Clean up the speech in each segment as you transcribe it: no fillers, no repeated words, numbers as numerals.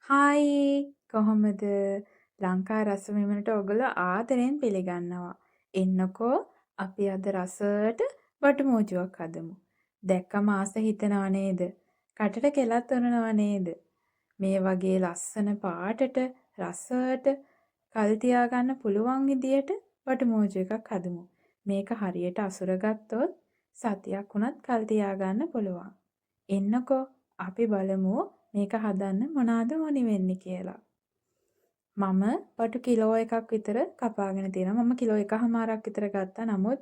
Hi කොහොමද ලංකා රස විමනට ඔයගොල්ලෝ ආදරෙන් පිළිගන්නවා. එන්නකෝ අපි අද රසට බටුමෝජුවක් හදමු. දැක්කම ආස හිතෙනව නේද? කටට කෙලත් උනනව නේද? මේ වගේ ලස්සන පාටට රසට කල් තියාගන්න පුළුවන් විදියට බටුමෝජු එකක් හදමු. මේක හරියට අසුර ගත්තොත් සතියක් වුණත් කල් තියාගන්න පුළුවන්. එන්නකෝ අපි බලමු මේක හදන්න මොනවාද ඕනි වෙන්නේ කියලා. මම බටු කිලෝ එකක් විතර කපාගෙන තියෙනවා. මම කිලෝ එකහමාරක් විතර ගත්තා. නමුත්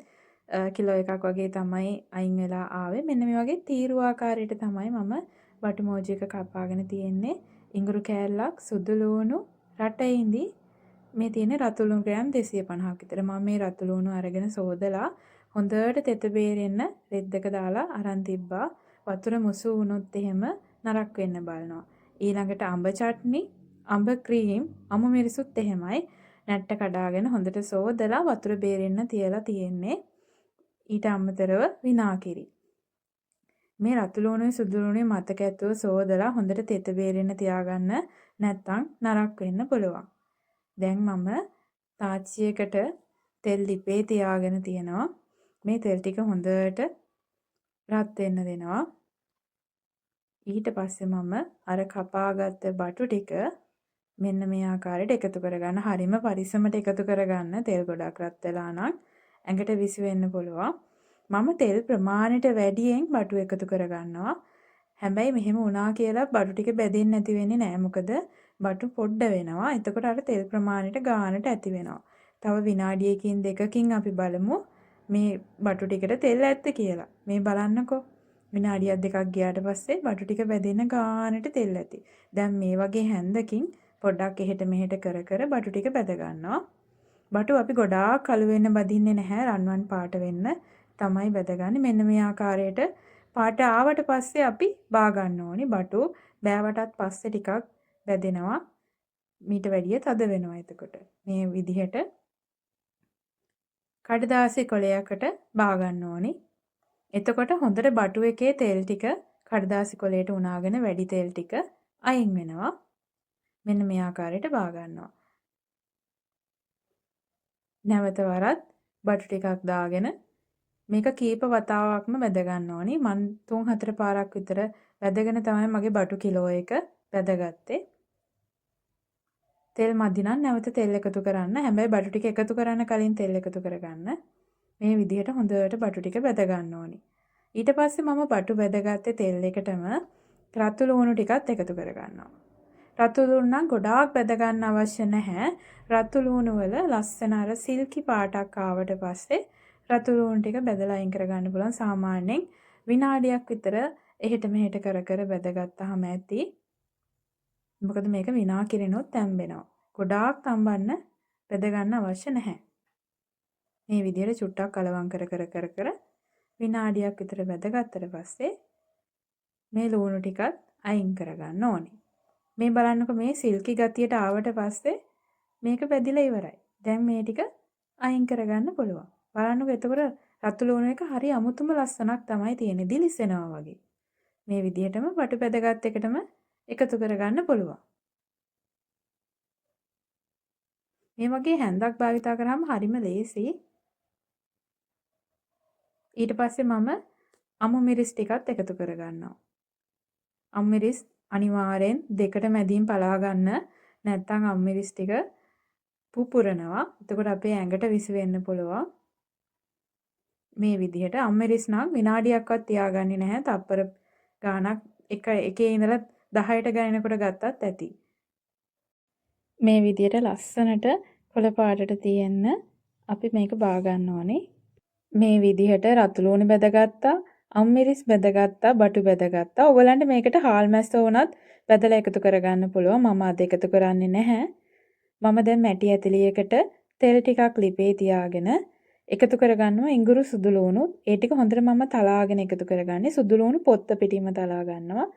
කිලෝ එකක් වගේ තමයි අයින් වෙලා ආවේ. මෙන්න මේ වගේ තීරු ආකාරයට තමයි මම බටු මෝජි එක කපාගෙන තියෙන්නේ. ඉඟුරු කෑල්ලක්, සුදු ලූණු, රටඉඳි මේ තියෙන්නේ රතු ලුණු ග්‍රෑම් 250ක් විතර. මම මේ රතු ලුණු අරගෙන සෝදලා හොඳට තෙත බේරෙන්න රෙද්දක දාලා අරන් තිබ්බා. වතුර මුසු වුණොත් එහෙම නරක් වෙන්න බලනවා. ඊළඟට අඹ චට්නි, අඹ ක්‍රීම්, අමු මිරිසුත් එහෙමයි. නැට්ට කඩාගෙන හොඳට සෝදලා වතුර බේරෙන්න තියලා තියෙන්නේ. ඊට අමතරව විනාගිරි. මේ රතු ලුණුයි සුදු ලුණුයි මතක ඇතුව සෝදලා හොඳට තෙත බේරෙන්න තියාගන්න. නැත්නම් නරක් වෙන්න පුළුවන්. දැන් මම තාච්චියකට තෙල් ලිපේ තියාගෙන තියෙනවා. මේ තෙල් ටික හොඳට රත් වෙන්න දෙනවා. ඊට පස්සේ මම අර කපාගත්ත බටු ටික මෙන්න මේ ආකාරයට එකතු කරගන්න. හරිම පරිස්සමට එකතු කරගන්න. තෙල් ගොඩක් රත් වෙලා නම් ඇඟට විසි වෙන්න පුළුවන්. මම තෙල් ප්‍රමාණයට වැඩියෙන් බටු එකතු කරගන්නවා. හැබැයි මෙහෙම වුණා කියලා බටු ටික බැදෙන්නේ නැති වෙන්නේ නැහැ. මොකද බටු පොඩ්ඩ වෙනවා. එතකොට අර තෙල් ප්‍රමාණයට ගානට ඇති වෙනවා. තව විනාඩියකින් දෙකකින් අපි බලමු මේ බටු ටිකට තෙල් ඇත්ද කියලා. මේ බලන්නකෝ. විනාඩියක් දෙකක් ගියාට පස්සේ බටු ටික බැදෙන ගානට තෙල් ඇති. දැන් මේ වගේ හැන්දකින් පොඩ්ඩක් එහෙට මෙහෙට කර කර බටු ටික බැද ගන්නවා. බටු අපි ගොඩාක් කළු වෙන්න බදින්නේ නැහැ. රන්වන් පාට වෙන්න තමයි බැදගන්නේ. මෙන්න මේ ආකාරයට පාට ආවට පස්සේ අපි බා ගන්න ඕනි. බටු බෑවටත් පස්සේ ටිකක් බැදෙනවා. මීට වැඩිය තද වෙනවා එතකොට. මේ විදිහට කඩදාසි කොලයකට බා ගන්න ඕනි. එතකොට හොඳට බටු එකේ තෙල් ටික කඩදාසි කොලයට උනාගෙන වැඩි තෙල් ටික අයින් වෙනවා. මෙන්න මේ ආකාරයට බා ගන්නවා. නැවත වරත් බටු ටිකක් දාගෙන මේක කීප වතාවක්ම වැද ගන්න ඕනි. මම 3-4 පාරක් විතර වැදගෙන තමයි මගේ බටු කිලෝ එක වැදගත්තේ. තෙල් මදි නම් නැවත තෙල් එකතු කරන්න. හැබැයි බටු ටික එකතු කරන්න කලින් තෙල් එකතු කරගන්න. මේ විදිහට හොඳට බටු ටික වැද ගන්න ඕනි. ඊට පස්සේ මම බටු වැදගත්තේ තෙල් එකටම රතු ලුණු ටිකත් එකතු කරගන්නවා. රතු ලුණු නම් ගොඩාක් වැද ගන්න අවශ්‍ය නැහැ. රතු ලුණු වල ලස්සන අර සිල්කි පාටක් ආවට පස්සේ රතු ලුණු ටික බෙදලා අයින් කරගන්න පුළුවන්. සාමාන්‍යයෙන් විනාඩියක් විතර එහෙට මෙහෙට කර කර බෙදගත්තාම ඇති. මොකද මේක විනාකිරිනොත් තැම්බෙනවා. ගොඩාක් තම්බන්න බෙද ගන්න අවශ්‍ය නැහැ. මේ විදිහට චුට්ටක් කලවම් කර විනාඩියක් විතර බෙදගත්තට පස්සේ මේ ලුණු ටිකත් අයින් කරගන්න ඕනේ. මේ බලන්නකො මේ සිල්කි ගතියට ආවට පස්සේ මේක බෙදිලා ඉවරයි. දැන් මේ ටික අයින් කරගන්න පුළුවන්. බලන්නකො එතකොට රතු ලුණු එක හරි අමුතුම ලස්සනක් තමයි තියෙන්නේ. දිලිසෙනවා වගේ. මේ විදිහටම බටු බෙදගත් එකටම එකතු කරගන්න පුළුවන්. මේ වගේ හැන්දක් භාවිතා කරාම හරිම ලේසි. ඊට පස්සේ මම අමු මිරිස් ටිකත් එකතු කරගන්නවා. අමු මිරිස් අනිවාර්යෙන් දෙකට මැදින් පලා ගන්න. නැත්නම් අමු මිරිස් ටික පුපුරනවා. එතකොට අපේ ඇඟට විසි වෙන්න පුළුවන්. මේ විදිහට අමු මිරිස් නම් විනාඩියක්වත් තියාගන්නේ නැහැ. තප්පර ගාණක් එකේ ඉඳලා 10ට ගණනකට ගත්තත් ඇති. මේ විදිහට ලස්සනට කොළ පාටට තියෙන්න අපි මේක බා ගන්න ඕනේ. මේ විදිහට රතු ලුණු බෙදගත්තා, අමු මිරිස් බෙදගත්තා, බටු බෙදගත්තා. ඔයගලන්ට මේකට හාල් මැස්ස වුණත් බෙදලා එකතු කරගන්න පුළුවන්. මම අද එකතු කරන්නේ නැහැ. මම දැන් මැටි ඇතිලියකට තෙල් ටිකක් ලිපේ තියාගෙන එකතු කරගන්නවා ඉඟුරු සුදු ලුණු. ඒ ටික හොඳට මම තලාගෙන එකතු කරගන්නේ. සුදු ලුණු පොත්ත පිටින්ම තලා ගන්නවා.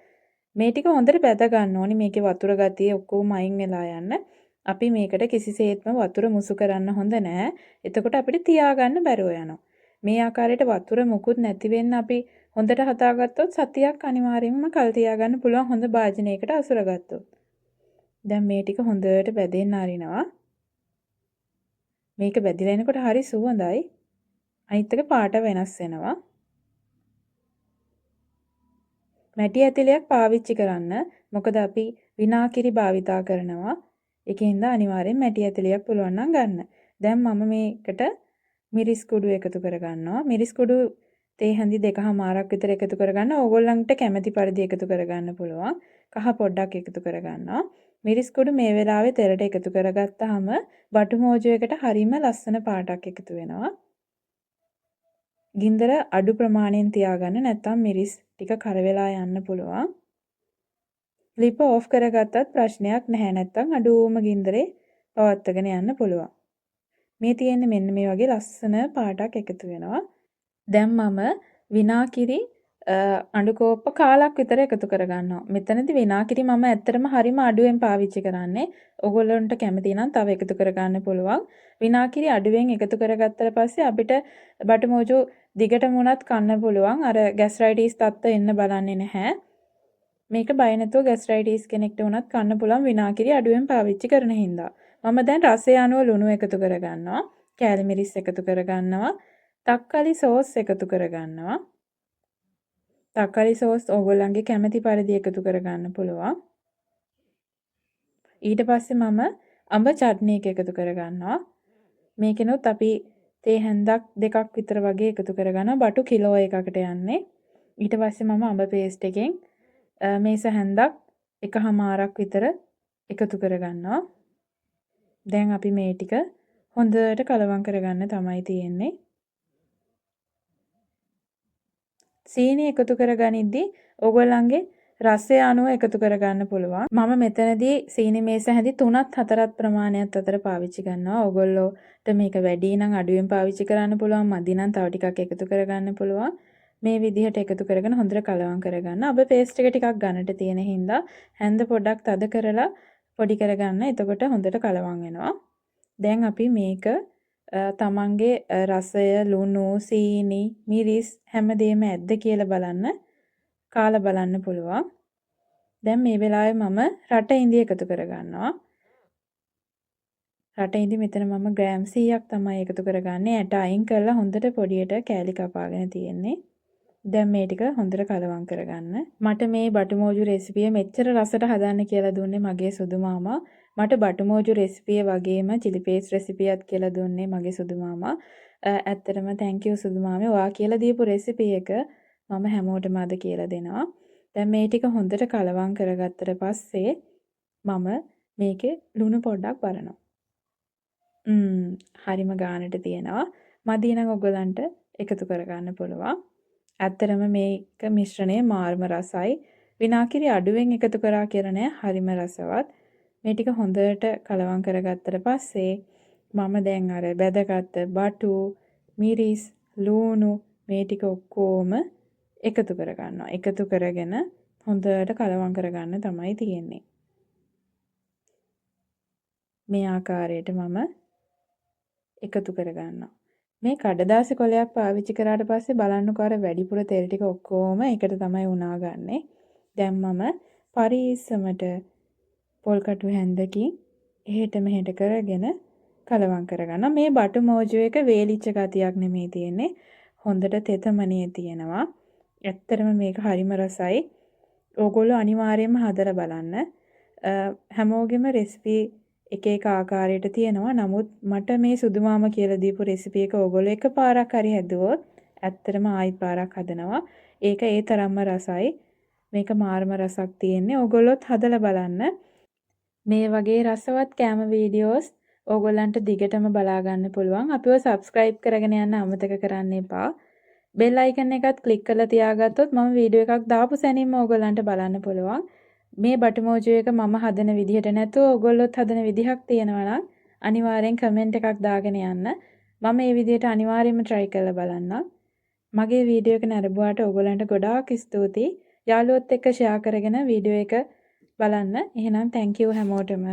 මේ ටික හොඳට බැද ගන්න ඕනි. මේකේ වතුර ගතිය ඔක්කොම අයින් වෙලා යන්න. අපි මේකට කිසිසේත්ම වතුර මුසු කරන්න හොඳ නැහැ. එතකොට අපිට තියාගන්න බැරුව යනවා. මේ ආකාරයට වතුර මුකුත් නැති වෙන්න අපි හොඳට හදාගත්තොත් සතියක් අනිවාර්යයෙන්ම කල් තියාගන්න පුළුවන් හොඳ භාජනයකට අසුරගත්තොත්. දැන් මේ ටික හොඳට බැදෙන්න අරිනවා. මේක බැදිලා එනකොට හරි සුවඳයි. අනිත් එක පාට වෙනස් වෙනවා. මැටි ඇතිලයක් පාවිච්චි කරන්න. මොකද අපි විනාකිරි භාවිතා කරනවා. ඒකෙන්ද අනිවාර්යෙන් මැටි ඇතිලයක් පුළුවන් නම් ගන්න. දැන් මම මේකට මිරිස් කුඩු එකතු කරගන්නවා. මිරිස් කුඩු තේ හැඳි 2මාරක් විතර එකතු කරගන්න. ඕගොල්ලන්ට කැමති පරිදි එකතු කරගන්න පුළුවන්. කහ පොඩ්ඩක් එකතු කරගන්නවා. මිරිස් කුඩු මේ වෙලාවේ තෙලට එකතු කරගත්තාම බටු මෝජුවකට හරිම ලස්සන පාටක් එකතු වෙනවා. ගින්දර අඩු ප්‍රමාණයෙන් තියාගන්න නැත්නම් මිරිස් ටික කර වෙලා යන්න පුළුවන්. ලිප ඕෆ් කරගත්තත් ප්‍රශ්නයක් නැහැ. නැත්නම් අඩුවම ගින්දරේ පවත්වාගෙන යන්න පුළුවන්. මේ තියෙන්නේ මෙන්න මේ වගේ ලස්සන පාටක් එකතු වෙනවා. දැන් මම විනාකිරි අඬු කෝප්ප කාලක් විතර එකතු කරගන්නවා. මෙතනදී විනාකිරි මම ඇත්තටම හරිම අඩුවෙන් පාවිච්චි කරන්නේ. ඔයගොල්ලන්ට කැමති නම් තව එකතු කරගන්න පුළුවන්. විනාකිරි අඩුවෙන් එකතු කරගත්තට පස්සේ අපිට බටමෝජු දිගටම උනත් කන්න පුළුවන්. අර ગેස්ට්‍රයිටිස් තත්ත්ව එන්න බලන්නේ නැහැ. මේක බය නැතුව ગેස්ට්‍රයිටිස් කෙනෙක්ට උනත් කන්න පුළුවන් විනාකිරි අඩුවෙන් පාවිච්චි කරන හින්දා. මම දැන් රසය අනුව ලුණු එකතු කරගන්නවා. කෑලි මිරිස් එකතු කරගන්නවා. තක්කාලි සෝස් එකතු කරගන්නවා. තක්කාලි සෝස් ඕගොල්ලන්ගේ කැමති පරිදි එකතු කරගන්න පුළුවන්. ඊට පස්සේ මම අඹ චට්නි එක එකතු කරගන්නවා. මේකෙනොත් අපි තේ හැන්දක් දෙකක් විතර වගේ එකතු කරගන්නවා. බටු කිලෝ එකකට යන්නේ. ඊට පස්සේ මම අඹ පේස්ට් එකෙන් මේස හැන්දක් එකහමාරක් විතර එකතු කරගන්නවා. දැන් අපි මේ ටික හොඳට කලවම් කරගන්න තමයි තියෙන්නේ. සීනි එකතු කරගනිද්දී ඕගොල්ලන්ගේ රසය අනුව එකතු කරගන්න පුළුවන්. මම මෙතනදී සීනි මේස හැඳි 3ත් 4ත් ප්‍රමාණයක් අතර පාවිච්චි කරනවා. ඕගොල්ලෝට මේක වැඩි නම් අඩුවෙන් පාවිච්චි කරන්න පුළුවන්. මදි නම් තව ටිකක් එකතු කරගන්න පුළුවන්. මේ විදිහට එකතු කරගෙන හොඳට කලවම් කරගන්න. අබ පේස්ට් එක ටිකක් ගන්නට තියෙන හින්දා හැන්ද පොඩ්ඩක් තද කරලා පොඩි කරගන්න. එතකොට හොඳට කලවම් වෙනවා. දැන් අපි මේක තමන්ගේ රසය, ලුණු, සීනි, මිරිස් හැමදේම ඇද්ද කියලා බලන්න කාලා බලන්න පුළුවන්. දැන් මේ වෙලාවේ මම රට ඉඳි එකතු කරගන්නවා. රට ඉඳි මෙතන මම ග්‍රෑම් 100ක් තමයි එකතු කරගන්නේ. ඇට අයින් කරලා හොඳට පොඩියට කෑලි කපාගෙන තියෙන්නේ. දැන් මේ ටික හොඳට කලවම් කරගන්න. මට මේ බටුමෝජු රෙසිපිය මෙච්චර රසට හදන්න කියලා දුන්නේ මගේ සුදු මාමා. මට බටුමෝජු රෙසිපිය වගේම චිලි පේස්ට් රෙසිපියක් කියලා දුන්නේ මගේ සුදු මාමා. ඇත්තටම thank you සුදු මාමේ. ඔයා කියලා දීපු රෙසිපි එක මම හැමෝටම අද කියලා දෙනවා. දැන් මේ ටික හොඳට කලවම් කරගත්තට පස්සේ මම මේකේ ලුණු පොඩ්ඩක් බලනවා. හරිම ගානට තියෙනවා. මදි නම් ඔයගලන්ට එකතු කරගන්න පුළුවන්. ඇත්තටම මේක මිශ්‍රණය මාර්ම රසයි. විනාකිරි අඩුවෙන් එකතු කරා කියලා නෑ. හරිම රසවත්. මේ ටික හොඳට කලවම් කරගත්තට පස්සේ මම දැන් අර බැදගත්ත බටු, මිරිස්, ලූණු මේ ටික ඔක්කොම එකතු කරගන්නවා. එකතු කරගෙන හොඳට කලවම් කරගන්න තමයි තියෙන්නේ. මේ ආකාරයට මම එකතු කරගන්නවා. මේ කඩදාසි කොලයක් පාවිච්චි කරාට පස්සේ බලන්නකෝ අර වැඩිපුර තෙල් ටික ඔක්කොම එකට තමයි උනාගන්නේ. දැන් මම පරිස්සමට පොල් කටු හැන්දකින් එහෙට මෙහෙට කරගෙන කලවම් කරගන්නවා. මේ බටු මෝජු එක වේලිච්ච ගතියක් නෙමෙයි තියෙන්නේ. හොඳට තෙතමනිය තියෙනවා. ඇත්තටම මේක හරිම රසයි. ඕගොල්ලෝ අනිවාර්යයෙන්ම හදලා බලන්න. හැමෝගෙම රෙසිපි එක එක ආකාරයට තියෙනවා. නමුත් මට මේ සුදු මාමා කියලා දීපු රෙසිපි එක ඕගොල්ලෝ එකපාරක් හරි හැදුවොත් ඇත්තටම ආයි පාරක් හදනවා. ඒක ඒ තරම්ම රසයි. මේක මාර්ම රසක් තියෙන්නේ. ඕගොල්ලොත් හදලා බලන්න. මේ වගේ රසවත් කෑම වීඩියෝස් ඕගොල්ලන්ට දිගටම බලා ගන්න පුළුවන්. අපිව subscribe කරගෙන යන්න අමතක කරන්න එපා. බෙල් අයිකන් එකත් ක්ලික් කරලා තියාගත්තොත් මම වීඩියෝ එකක් දාපු සැනින්ම ඕගොල්ලන්ට බලන්න පුළුවන්. මේ බටුමෝජු එක මම හදන විදිහට නැතුව ඕගොල්ලොත් හදන විදිහක් තියෙනවා නම් අනිවාර්යෙන් කමෙන්ට් එකක් දාගෙන යන්න. මම මේ විදිහට අනිවාර්යෙන්ම try කරලා බලන්නම්. මගේ වීඩියෝ එක නරඹුවාට ඕගොල්ලන්ට ගොඩාක් ස්තුතියි. යාළුවොත් එක්ක share කරගෙන වීඩියෝ එක බලන්න. එහෙනම් thank you හැමෝටම.